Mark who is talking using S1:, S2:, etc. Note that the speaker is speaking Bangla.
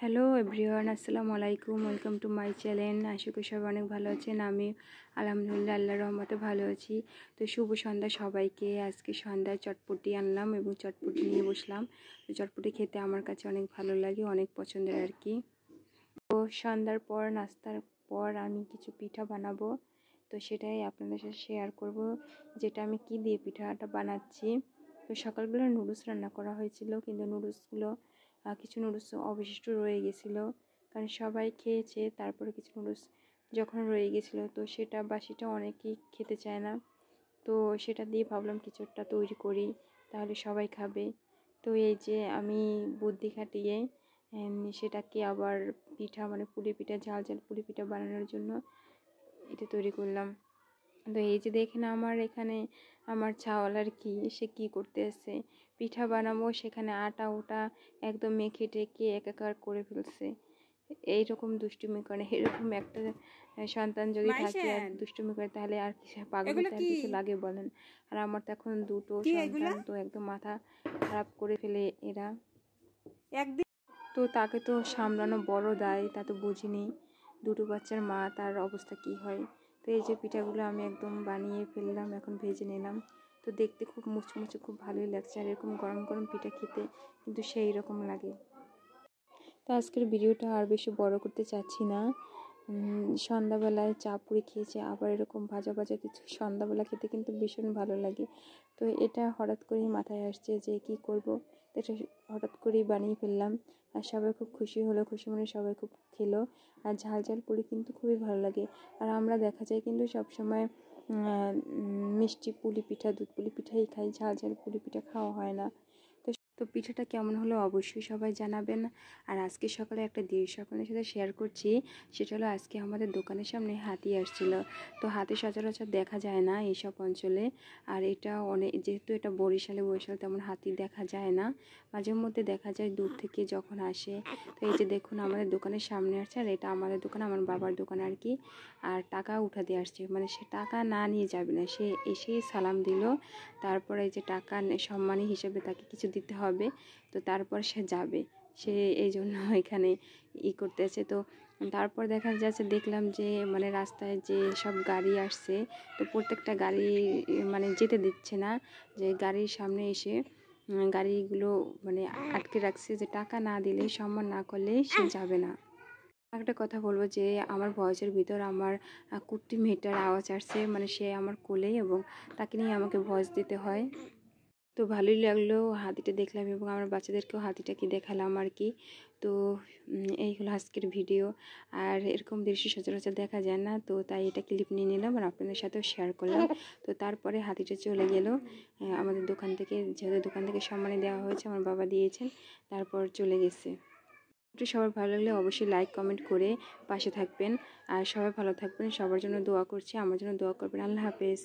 S1: হ্যালো এভরিওয়ান, আসসালামু আলাইকুম। Welcome to my channel. আশা করি সবাই অনেক ভালো আছেন। আমি আলহামদুলিল্লাহ আল্লাহর রহমতে ভালো আছি। তো শুভ সন্ধ্যা সবাইকে। আজকে সন্ধ্যায় চটপটি আনলাম এবং চটপটি নিয়ে বসলাম। তো চটপটি খেতে আমার কাছে অনেক ভালো লাগে, অনেক পছন্দের আর কি। তো সন্ধ্যার পর নাস্তার পর আমি কিছু পিঠা বানাবো, তো সেটাই আপনাদের সাথে শেয়ার করব, যেটা আমি কি দিয়ে পিঠাটা বানাচ্ছি। তো সকালবেলা নুডলস রান্না করা হয়েছিল, কিন্তু নুডলসগুলো কিছু নুডলস অবশিষ্ট রয়ে গেছিলো, কারণ সবাই খেয়েছে। তারপরে কিছু নুডলস যখন রয়ে গেছিলো, তো সেটা বাসিটা অনেকেই খেতে চায় না, তো সেটা দিয়ে ভাবলাম কিছু একটা তৈরি করি, তাহলে সবাই খাবে। তো এই যে আমি বুদ্ধি খাটিয়ে সেটাকে আবার পিঠা, মানে পুলি পিঠা, ঝাল ঝাল পুলি পিঠা বানানোর জন্য এটা তৈরি করলাম। তো এই যে দেখেন আমার এখানে আমার ছাওয়ালার কি সে কি করতে আসছে, পিঠা বানাবো সেখানে আটা ওটা একদম মেখে টেকে একাকার করে ফেলছে। এইরকম দুষ্টুমি করে, এরকম একটা সন্তান যদি থাকে আর দুষ্টুমি করে, তাহলে আর কি পাগল হতে আর কিছু লাগে বলেন। আর আমার তো এখন দুটো সন্তান, তো একদম মাথা খারাপ করে ফেলে এরা। তো তাকে তো সামলানো বড় দায়, তা তো বুঝিনি। দুটো বাচ্চার মা, তার অবস্থা কি হয়। তো এই যে পিঠাগুলো আমি একদম বানিয়ে ফেললাম, এখন ভেজে নিলাম। তো দেখতে খুব মুচমুচে, খুব ভালোই লাগছে। আর এরকম গরম গরম পিঠা খেতে কিন্তু সেই রকম লাগে। তো আজকের ভিডিওটা আর বেশি বড় করতে চাচ্ছি না। সন্ধ্যাবেলায় চা পুরি খেয়েছে, আবার এরকম ভাজা ভাজা কিছু সন্ধ্যাবেলা খেতে কিন্তু ভীষণ ভালো লাগে। তো এটা হঠাৎ করেই মাথায় আসছে যে কি করব, এটা হঠাৎ করেই বানিয়ে ফেললাম। আর সবাই খুব খুশি হলো, খুশি মনে সবাই খুব খেলো। আর ঝাল ঝাল পুরি কিন্তু খুবই ভালো লাগে। আর আমরা দেখা যায় কিন্তু সবসময় মিষ্টি পুলি পিঠা, দুধ পুলি পিঠাই খাই, ঝাল ঝাল পুলি পিঠা খাওয়া হয় না। তো পিঠাটা কেমন হলো অবশ্যই সবাই জানাবেন। আর আজকে সকালে একটা দৃশ্য আপনাদের সাথে শেয়ার করছি, সেটা হলো আজকে আমাদের দোকানের সামনে হাতি আসছিল। তো হাতি সচরাচর দেখা যায় না এইসব অঞ্চলে, আর এটা অনেক, যেহেতু এটা বরিশাল তেমন হাতি দেখা যায় না, মাঝে মধ্যে দেখা যায় দূর থেকে যখন আসে। তো এই যে দেখুন আমাদের দোকানের সামনে আসছে, আর এটা আমাদের দোকান, আমার বাবার দোকান আর কি। আর টাকা উঠাতে আসছে, মানে সে টাকা না নিয়ে যাবে না, সে এসেই সালাম দিল। তারপরে এই যে টাকা সম্মানী হিসেবে তাকে কিছু দিতে হবে, তো তারপর সে যাবে, সে এই জন্য এখানে করতে আছে। তো তারপর দেখলাম যে মানে রাস্তায় যে সব গাড়ি আসছে, তো প্রত্যেকটা গাড়ি মানে যেতে দিচ্ছে না, যে গাড়ির সামনে এসে গাড়িগুলো মানে আটকে রাখছে, যে টাকা না দিলে, সম্মান না করলে সে যাবে না। একটা কথা বলবো যে আমার ভয়েসের ভিতর আমার কুট্টি মেয়েটার আওয়াজ আসছে, মানে সে আমার কোলে এবং তাকে নিয়ে আমাকে ভয়েস দিতে হয়। তো ভালোই লাগলো হাতিটা দেখলাম, এবং আমার বাচ্চাদেরকেও হাতিটাকে দেখালাম আর কি। তো এই হলো আজকের ভিডিও। আর এরকম দৃশ্য সচরাচর দেখা যায় না, তো তাই এটা ক্লিপ নিয়ে নিলাম আর আপনাদের সাথেও শেয়ার করলাম। তো তারপরে হাতিটা চলে গেল আমাদের দোকান থেকে, যেহেতু দোকান থেকে সম্মানে দেওয়া হয়েছে, আমার বাবা দিয়েছেন, তারপর চলে গেছে। একটু সবার ভালো লাগলে অবশ্যই লাইক কমেন্ট করে পাশে থাকবেন। আর সবাই ভালো থাকবেন, সবার জন্য দোয়া করছি, আমার জন্য দোয়া করবেন। আল্লাহ হাফেজ।